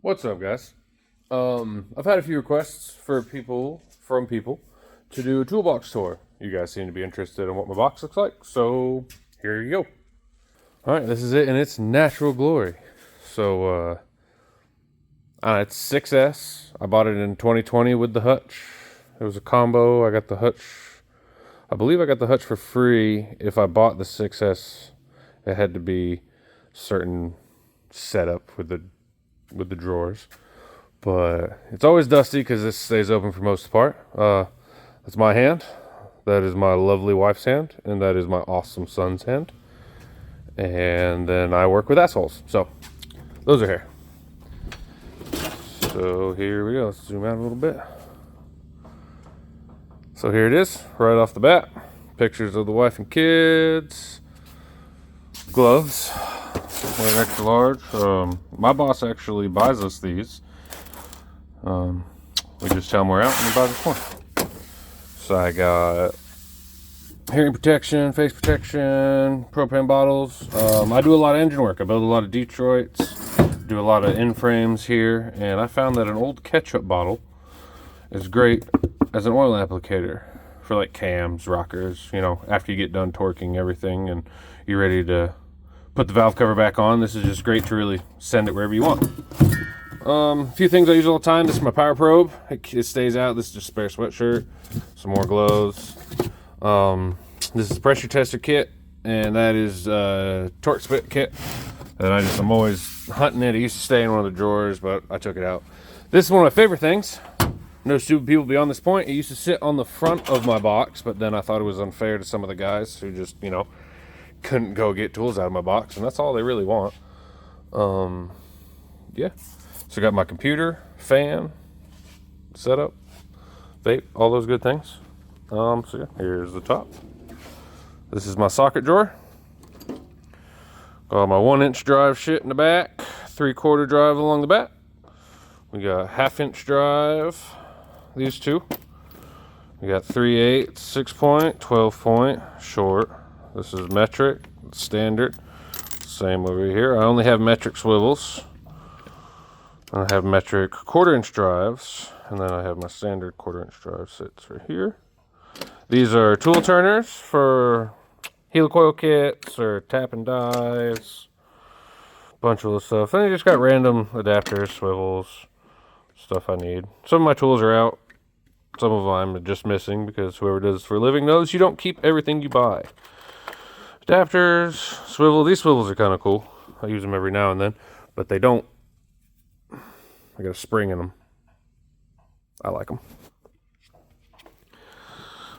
What's up, guys? I've had a few requests from people to do a toolbox tour. You guys seem to be interested in what my box looks like, so here you go. All right, this is it in its natural glory. It's 6S. I bought it in 2020 with the hutch. It was a combo. I got the hutch. I believe I got the hutch for free. If I bought the 6S, it had to be certain setup with the drawers. But it's always dusty because this stays open for most of the part. That's my hand. That is my lovely wife's hand, and that is my awesome son's hand. And then I work with assholes. So those are here. So here we go. Let's zoom out a little bit. So here it is, right off the bat. Pictures of the wife and kids. Gloves. We're extra large. My boss actually buys us these. We just tell him we're out and he buys us more. So I got hearing protection, face protection, propane bottles. I do a lot of engine work. I build a lot of Detroits, do a lot of end frames here, and I found that an old ketchup bottle is great as an oil applicator for like cams, rockers, after you get done torquing everything and you're ready to put the valve cover back on. This is just great to really send it wherever you want. A few things I use all the time. This is my power probe. It stays out. This is just a spare sweatshirt. Some more gloves. This is the pressure tester kit, and that is torque spit kit. And I'm always hunting it. It used to stay in one of the drawers, but I took it out. This is one of my favorite things. No stupid people beyond this point. It used to sit on the front of my box, but then I thought it was unfair to some of the guys who just, couldn't go get tools out of my box, and that's all they really want. Yeah. So I got my computer, fan, setup, vape, all those good things. Here's the top. This is my socket drawer. Got my 1-inch drive shit in the back, 3/4 drive along the back. We got 1/2-inch drive, these two. We got 3/8, 6-point, 12-point, short. This is metric, standard. Same over here. I only have metric swivels. I have metric 1/4-inch drives, and then I have my standard 1/4-inch drive sits right here. These are tool turners for helicoil kits or tap and dies, bunch of little stuff. Then you just got random adapters, swivels, stuff I need. Some of my tools are out. Some of them I'm just missing because whoever does this for a living knows you don't keep everything you buy. Adapters, swivel. These swivels are kind of cool. I use them every now and then, but they don't. I got a spring in them. I like them.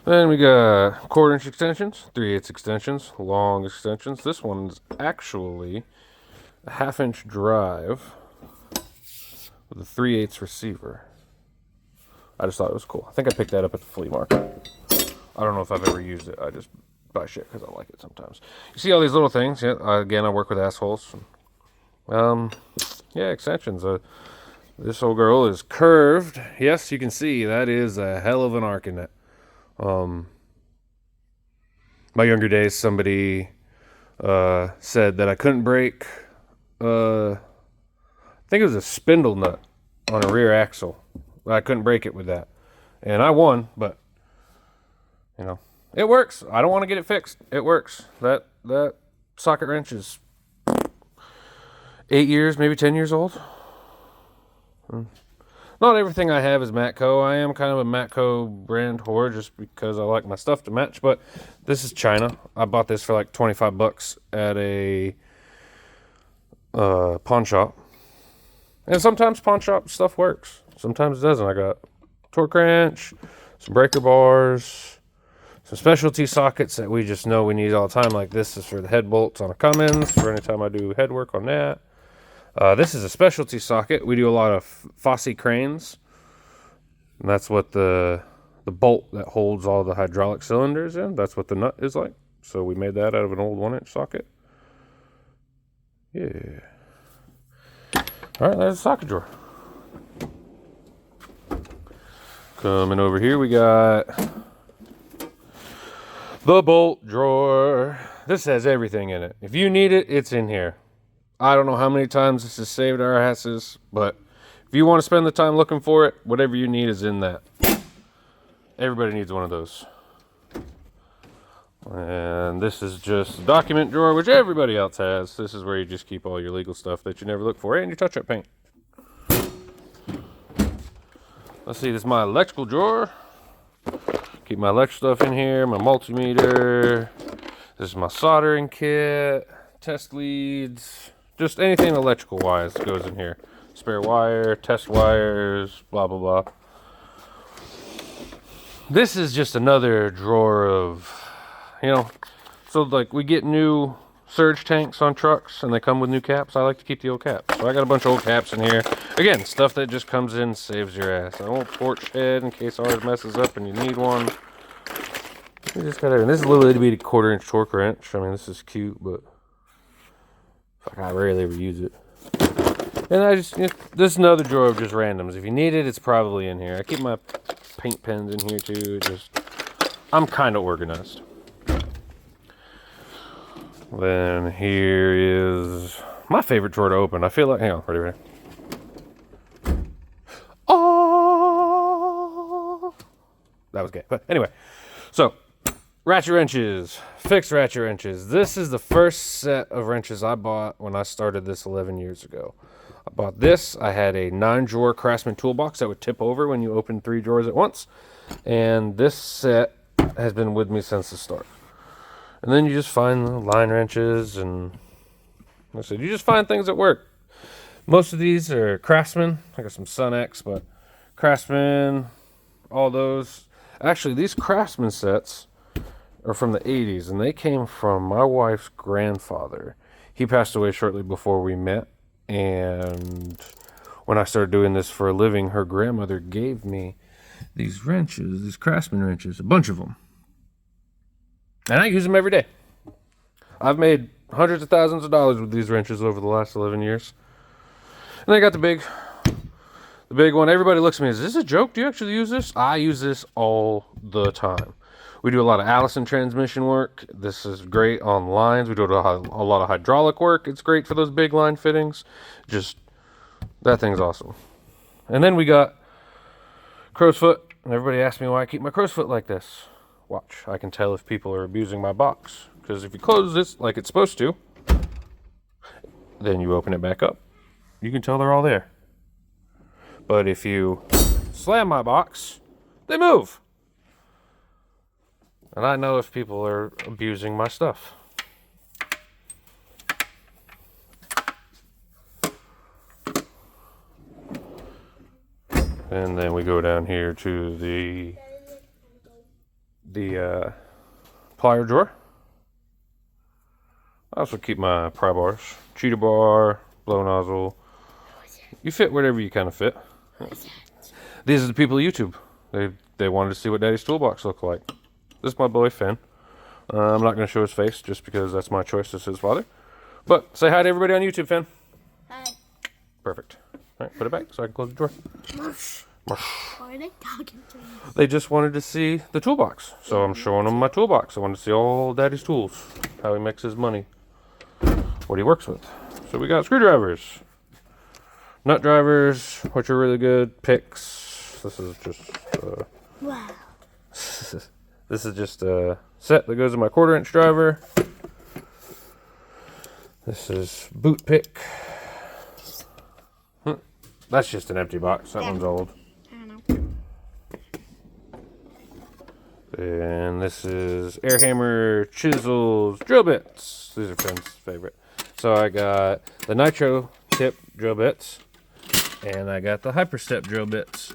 Then we got 1/4-inch extensions, 3/8 extensions, long extensions. This one's actually a 1/2-inch drive with a 3/8 receiver. I just thought it was cool. I think I picked that up at the flea market. I don't know if I've ever used it. I just buy shit because I like it sometimes. You see all these little things. Yeah, again, I work with assholes. Extensions. This old girl is curved. Yes, you can see that is a hell of an arc in it. My younger days, somebody said that I couldn't break. I think it was a spindle nut on a rear axle. I couldn't break it with that, and I won. But it works. I don't want to get it fixed. It works. That socket wrench is 8 years, maybe 10 years old. Not everything I have is Matco. I am kind of a Matco brand whore just because I like my stuff to match. But this is China. I bought this for like $25 at a pawn shop. And sometimes pawn shop stuff works. Sometimes it doesn't. I got torque wrench, some breaker bars, some specialty sockets that we just know we need all the time. Like this is for the head bolts on a Cummins for anytime I do head work on that. This is a specialty socket. We do a lot of Fosse cranes. And that's what the bolt that holds all the hydraulic cylinders in. That's what the nut is like. So we made that out of an old 1-inch socket. Yeah. All right, there's a socket drawer. Coming over here, we got the bolt drawer. This has everything in it. If you need it, it's in here. I don't know how many times this has saved our asses, but If you want to spend the time looking for it, whatever you need is in that. Everybody needs one of those. And this is just a document drawer, which everybody else has. This is where you just keep all your legal stuff that you never look for, and your touch-up paint. Let's see, this is my electrical drawer. Keep my electrical stuff in here, my multimeter. This is my soldering kit, test leads, just anything electrical wise goes in here. Spare wire, test wires, blah, blah, blah. This is just another drawer of, so like we get new surge tanks on trucks and they come with new caps. I like to keep the old caps. So I got a bunch of old caps in here. Again, stuff that just comes in, saves your ass. An old porch head in case ours messes up and you need one. You just got everything. This is a little itty bitty 1/4-inch torque wrench. I mean, this is cute, but fuck, I rarely ever use it. And this is another drawer of just randoms. If you need it, it's probably in here. I keep my paint pens in here too. I'm kind of organized. Then here is my favorite drawer to open. I feel like, hang on, ready. Oh, that was gay. But anyway, so ratchet wrenches, fixed ratchet wrenches. This is the first set of wrenches I bought when I started this 11 years ago. I bought this. I had a 9-drawer Craftsman toolbox that would tip over when you open 3 drawers at once. And this set has been with me since the start. And then you just find the line wrenches, and like I said, you just find things that work. Most of these are Craftsman. I got some Sun X, but Craftsman, all those. Actually, these Craftsman sets are from the 80s, and they came from my wife's grandfather. He passed away shortly before we met, and when I started doing this for a living, her grandmother gave me these wrenches, these Craftsman wrenches, a bunch of them. And I use them every day. I've made hundreds of thousands of dollars with these wrenches over the last 11 years. And I got the big one. Everybody looks at me, is this a joke? Do you actually use this? I use this all the time. We do a lot of Allison transmission work. This is great on lines. We do a lot of hydraulic work. It's great for those big line fittings. Just, that thing's awesome. And then we got crow's foot. And everybody asks me why I keep my crow's foot like this. Watch, I can tell if people are abusing my box. Because if you close this like it's supposed to, then you open it back up. You can tell they're all there. But if you slam my box, they move. And I know if people are abusing my stuff. And then we go down here to the plier drawer. I also keep my pry bars, cheetah bar, blow nozzle. You fit whatever you kind of fit. These are the people of YouTube. They wanted to see what Daddy's Toolbox looked like. This is my boy Finn. I'm not going to show his face just because that's my choice as his father. But say hi to everybody on YouTube, Finn. Hi. Perfect. All right, put it back so I can close the drawer. Mush. Mush. Why are they talking to me? They just wanted to see the toolbox. So I'm showing them my toolbox. I wanted to see all Daddy's tools. How he makes his money. What he works with. So we got screwdrivers. Nut drivers, which are really good. Picks. This is just... Wow. This is just a set that goes in my 1/4-inch driver. This is boot pick. That's just an empty box. That one's old. I don't know. And this is air hammer, chisels, drill bits. These are Finn's favorite. So I got the nitro tip drill bits, and I got the hyper step drill bits.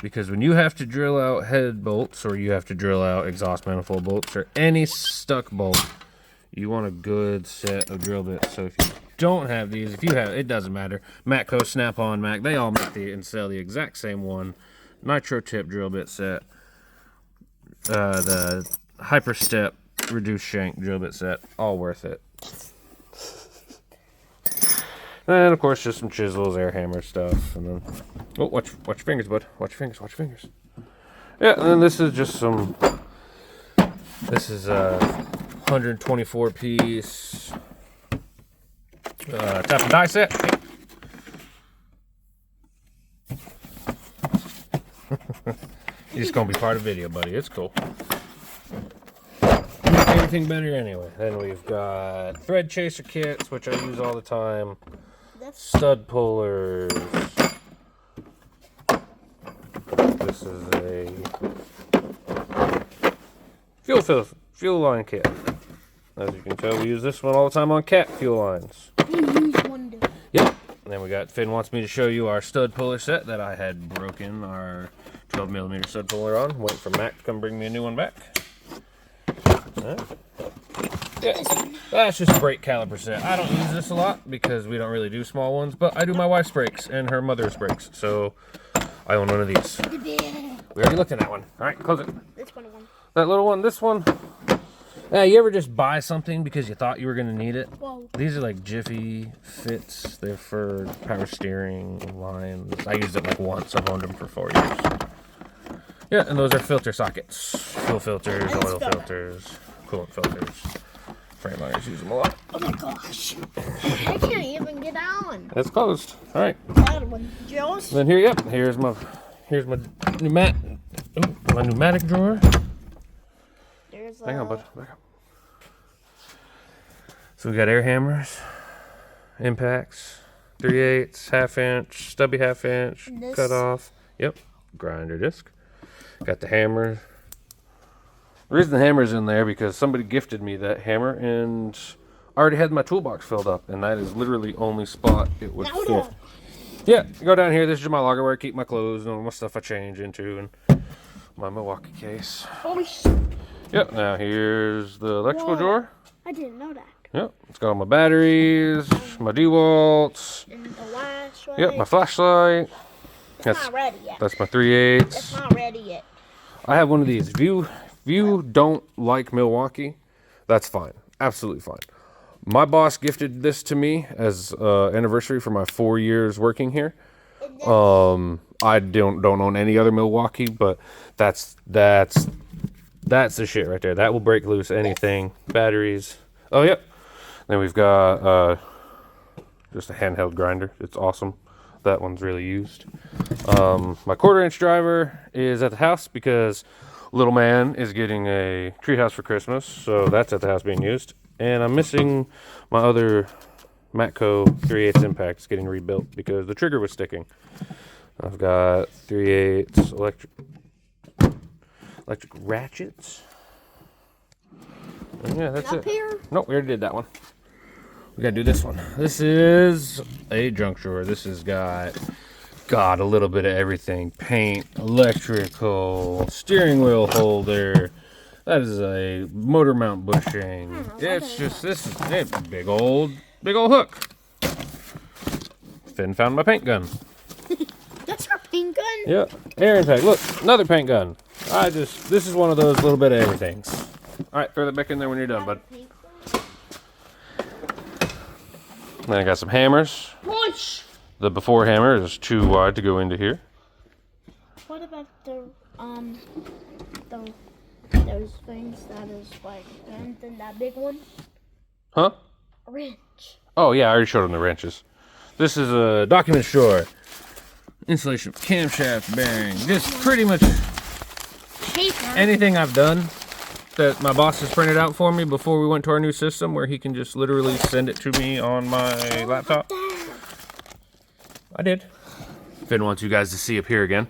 Because when you have to drill out head bolts, or you have to drill out exhaust manifold bolts, or any stuck bolt, you want a good set of drill bits. So if you don't have these, if you have, it doesn't matter. Matco, Snap-on, Mac, they all make and sell the exact same one. Nitro tip drill bit set. The hyper step reduced shank drill bit set. All worth it. And of course, just some chisels, air hammer stuff, and then watch your fingers, bud. Watch your fingers. Yeah, and then this is just some. This is a 124 piece tap and die set. You're just gonna be part of the video, buddy. It's cool. Make everything better anyway. Then we've got thread chaser kits, which I use all the time. Stud pullers. This is a fuel line kit. As you can tell, we use this one all the time on cat fuel lines. Yep. And then we got, Finn wants me to show you our stud puller set that I had broken our 12mm stud puller on. Wait for Mac to come bring me a new one back. Right. Yeah, that's just a brake caliper set. I don't use this a lot because we don't really do small ones, but I do my wife's brakes and her mother's brakes, so I own one of these. We already looked at that one. All right, close it. That little one, this one. You ever just buy something because you thought you were going to need it? Whoa. These are like Jiffy fits. They're for power steering lines. I used it like once. I've owned them for 4 years. Yeah, and those are filter sockets. Fuel filters, oil filters, coolant filters. Frame liners use them a lot. Oh my gosh. I can't even get on. It's closed. All right. Joe's? Then here, yep, here's my pneumatic drawer. Hang on, bud. Back up. So we got air hammers, impacts, 3/8, half-inch, stubby half-inch, cut off. Yep, grinder disc. Got the hammer. The reason the hammer's in there because somebody gifted me that hammer and I already had my toolbox filled up, and that is literally the only spot it would fit. Yeah, go down here. This is my locker where I keep my clothes and all my stuff I change into, and my Milwaukee case. Holy shit. Yep, now here's the electrical drawer. I didn't know that. Yep, it's got all my batteries, my DeWalt's. And the flashlight. Yep, my flashlight. It's not ready yet. That's my 3/8. It's not ready yet. I have one of these. If you don't like Milwaukee, that's fine. Absolutely fine. My boss gifted this to me as anniversary for my 4 years working here. I don't own any other Milwaukee, but that's the shit right there. That will break loose anything. Batteries. Oh, yep. Then we've got just a handheld grinder. It's awesome. That one's really used. My 1/4-inch driver is at the house because little man is getting a treehouse for Christmas, so that's at the house being used. And I'm missing my other Matco 3/8 impact. It's getting rebuilt because the trigger was sticking. I've got 3/8 electric ratchets. And yeah, that's it. Here? Nope, we already did that one. We gotta do this one. This is a junk drawer. This has got a little bit of everything. Paint, electrical, steering wheel holder. That is a motor mount bushing. It's just, this is a big old hook. Finn found my paint gun. That's our paint gun? Yep. Air impact. Look, another paint gun. This is one of those little bit of everythings. All right, throw that back in there when you're done, bud. Then I got some hammers. Push! The before hammer is too wide to go into here. What about those things that is like bent in that big one? Huh? A wrench. Oh yeah, I already showed them the wrenches. This is a document store. Installation of camshaft bearing. Just pretty much anything I've done that my boss has printed out for me before we went to our new system where he can just literally send it to me on my laptop. I did. Finn wants you guys to see up here again.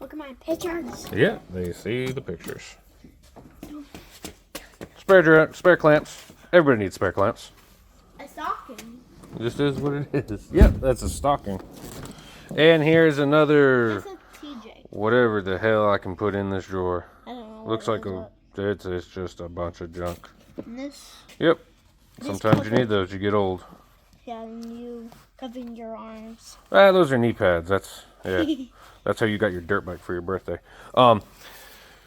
Look at my pictures. Yeah, they see the pictures. Spare clamps. Everybody needs spare clamps. A stocking. This is what it is. Yep, that's a stocking. And here's another, That's a TJ. whatever the hell I can put in this drawer. I don't know. Looks like it's just a bunch of junk. And this. Yep. Sometimes you need those. You get old. Yeah, and you cupping your arms. Those are knee pads. That's how you got your dirt bike for your birthday.